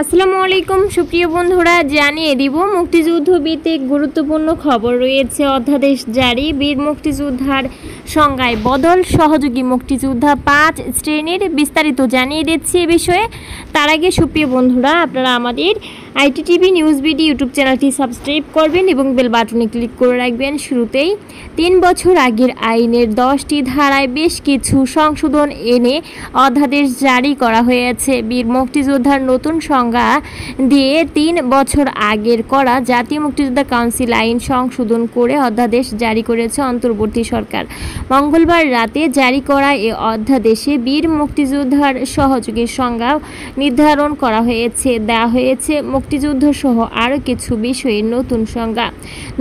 আসসালামু আলাইকুম সুপ্রিয় বন্ধুরা, জানিয়ে দিব মুক্তিযুদ্ধ ভিত্তিক গুরুত্বপূর্ণ খবর রয়েছে। অধ্যাদেশ জারি, বীর মুক্তিযোদ্ধার সংজ্ঞায় বদল, সহযোগী মুক্তিযোদ্ধা 5 শ্রেণীর বিস্তারিত জানিয়ে দিচ্ছি এ বিষয়ে। তার আগে সুপ্রিয় বন্ধুরা, আপনারা আমাদের আইটিটিভি নিউজ বিডি ইউটিউব চ্যানেলটি সাবস্ক্রাইব করবেন এবং বেল বাটনে ক্লিক করে রাখবেন। শুরুতেই 3 বছর আগের আইনের 10টি ধারায় বেশ কিছু সংশোধন এনে অধ্যাদেশ জারি করা হয়েছে। বীর মুক্তিযোদ্ধার নতুন সংজ্ঞা দিয়ে 3 বছর আগের করা জাতীয় মুক্তিযোদ্ধা কাউন্সিল আইন সংশোধন করে অধ্যাদেশ জারি করেছে অন্তর্বর্তী সরকার। মঙ্গলবার রাতে জারি করা এ অধ্যাদেশে বীর মুক্তিযোদ্ধার সহযোগীর সংজ্ঞা নির্ধারণ করা হয়েছে। দেওয়া হয়েছে মুক্তিযুদ্ধ সহ আরও কিছু বিষয়ে নতুন সংজ্ঞা।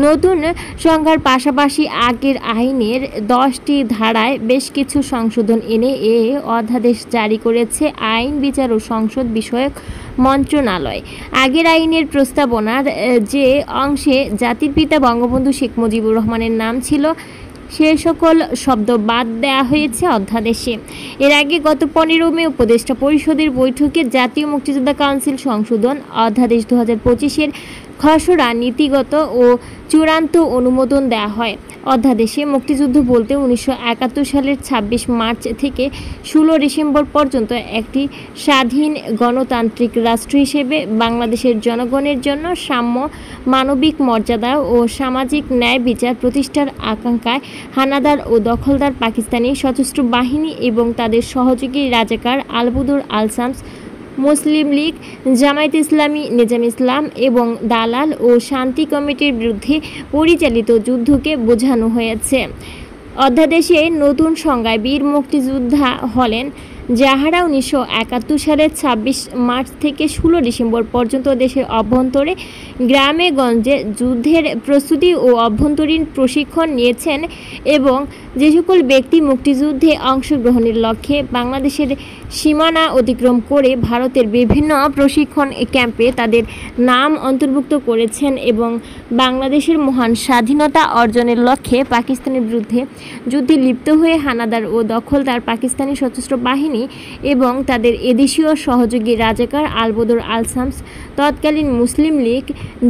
নতুন সংজ্ঞার পাশাপাশি আগের আইনের 10টি ধারায় বেশ কিছু সংশোধন এনে এ অধ্যাদেশ জারি করেছে আইন, বিচার ও সংসদ বিষয়ক মন্ত্রণালয়। আগের আইনের প্রস্তাবনার যে অংশে জাতির পিতা বঙ্গবন্ধু শেখ মুজিবুর রহমানের নাম ছিল, সে সকল শব্দ বাদ দেওয়া হয়েছে অধ্যাদেশে। এর আগে গত 15 মে উপদেষ্টা পরিষদের বৈঠকে জাতীয় মুক্তিযোদ্ধা কাউন্সিল সংশোধন অধ্যাদেশ 2025-এর খসড়া নীতিগত ও চূড়ান্ত অনুমোদন দেওয়া হয়। অধ্যাদেশে মুক্তিযুদ্ধ বলতে 1971 সালের 26 মার্চ থেকে 16 ডিসেম্বর পর্যন্ত একটি স্বাধীন গণতান্ত্রিক রাষ্ট্র হিসেবে বাংলাদেশের জনগণের জন্য সাম্য, মানবিক মর্যাদা ও সামাজিক ন্যায় বিচার প্রতিষ্ঠার আকাঙ্ক্ষায় হানাদার ও দখলদার পাকিস্তানি সশস্ত্র বাহিনী এবং তাদের সহযোগী রাজাকার আলবদর আল-শামস, মুসলিম লীগ, জামায়াতে ইসলামী, নিজাম ইসলাম এবং দালাল ও শান্তি কমিটির বিরুদ্ধে পরিচালিত যুদ্ধকে বোঝানো হয়েছে। অধ্যাদেশে নতুন সংজ্ঞায় বীর মুক্তিযোদ্ধা হলেন যাহারা 1971 সালের 26 মার্চ থেকে 16 ডিসেম্বর পর্যন্ত দেশের অভ্যন্তরে গ্রামে গঞ্জে যুদ্ধের প্রস্তুতি ও অভ্যন্তরীণ প্রশিক্ষণ নিয়েছেন এবং যে সকল ব্যক্তি মুক্তিযুদ্ধে অংশগ্রহণের লক্ষ্যে বাংলাদেশের সীমানা অতিক্রম করে ভারতের বিভিন্ন প্রশিক্ষণ ক্যাম্পে তাদের নাম অন্তর্ভুক্ত করেছেন এবং বাংলাদেশের মহান স্বাধীনতা অর্জনের লক্ষ্যে পাকিস্তানের বিরুদ্ধে যুদ্ধে লিপ্ত হয়ে হানাদার ও দখলদার পাকিস্তানি সশস্ত্র বাহিনী এবং তাদের এদেশীয় সহযোগী রাজাকার আলবদর আল-শামস, তৎকালীন মুসলিম লীগ,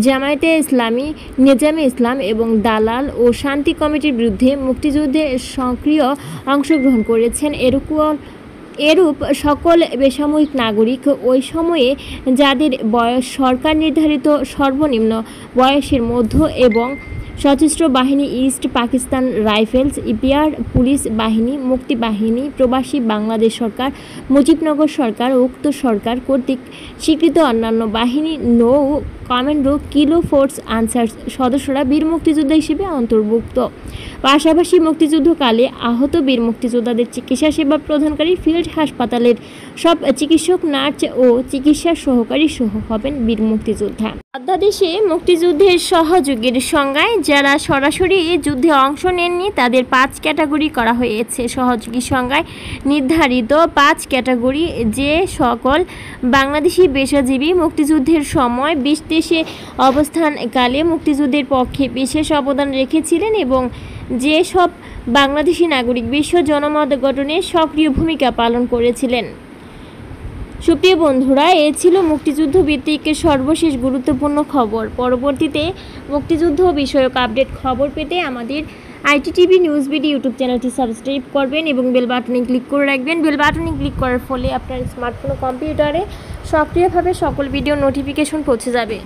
জামায়াতে ইসলামী, নিজামে ইসলাম এবং দালাল ও শান্তি কমিটির বিরুদ্ধে মুক্তিযুদ্ধে সক্রিয় অংশগ্রহণ করেছেন। এরূপ সকল বেসামরিক নাগরিক ওই সময়ে যাদের বয়স সরকার নির্ধারিত সর্বনিম্ন বয়সের মধ্য এবং সশস্ত্র বাহিনী, east Pakistan rifles, EPR, police বাহিনী, মুক্তি বাহিনী, প্রবাসী বাংলাদেশ সরকার, মুজিবনগর সরকার, উক্ত সরকার কর্তৃক স্বীকৃত অন্যান্য বাহিনী, নৌ কমান্ডো, কিলো ফোর্স আনসার সদস্যরা বীর মুক্তিযোদ্ধা হিসেবে অন্তর্ভুক্ত। পাশাপাশি মুক্তিযুদ্ধকালে আহত বীর মুক্তিযোদ্ধাদের চিকিৎসা সেবা প্রদানকারী ফিল্ড হাসপাতালের সব চিকিৎসক, নার্স ও চিকিৎসা সহকারী সহ হবেন বীর মুক্তিযোদ্ধা। অধ্যাদেশে মুক্তিযুদ্ধের সহযোগীর সংজ্ঞায় যারা সরাসরি যুদ্ধে অংশ নেননি তাদের 5 ক্যাটাগরি করা হয়েছে। সহযোগী সংজ্ঞায় নির্ধারিত 5 ক্যাটাগরি: যে সকল বাংলাদেশি পেশাজীবী মুক্তিযুদ্ধের সময় দেশে অবস্থানকালে মুক্তিযুদ্ধের পক্ষে বিশেষ অবদান রেখেছিলেন এবং যে সব বাংলাদেশি নাগরিক বিশ্ব জনমত গঠনে সক্রিয় ভূমিকা পালন করেছিলেন। সুপ্রিয় বন্ধুরা, এ ছিল মুক্তিযুদ্ধ ভিত্তিক সর্বশেষ গুরুত্বপূর্ণ খবর। পরবর্তীতে মুক্তিযুদ্ধ বিষয়ক আপডেট খবর পেতে আমাদের আইটিটিভি নিউজ বিডি ইউটিউব চ্যানেলটি সাবস্ক্রাইব করবেন এবং বেল বাটনে ক্লিক করে রাখবেন। বেল বাটনে ক্লিক করার ফলে আপনার স্মার্টফোন ও কম্পিউটারে সক্রিয়ভাবে সকল ভিডিও নোটিফিকেশন পৌঁছে যাবে।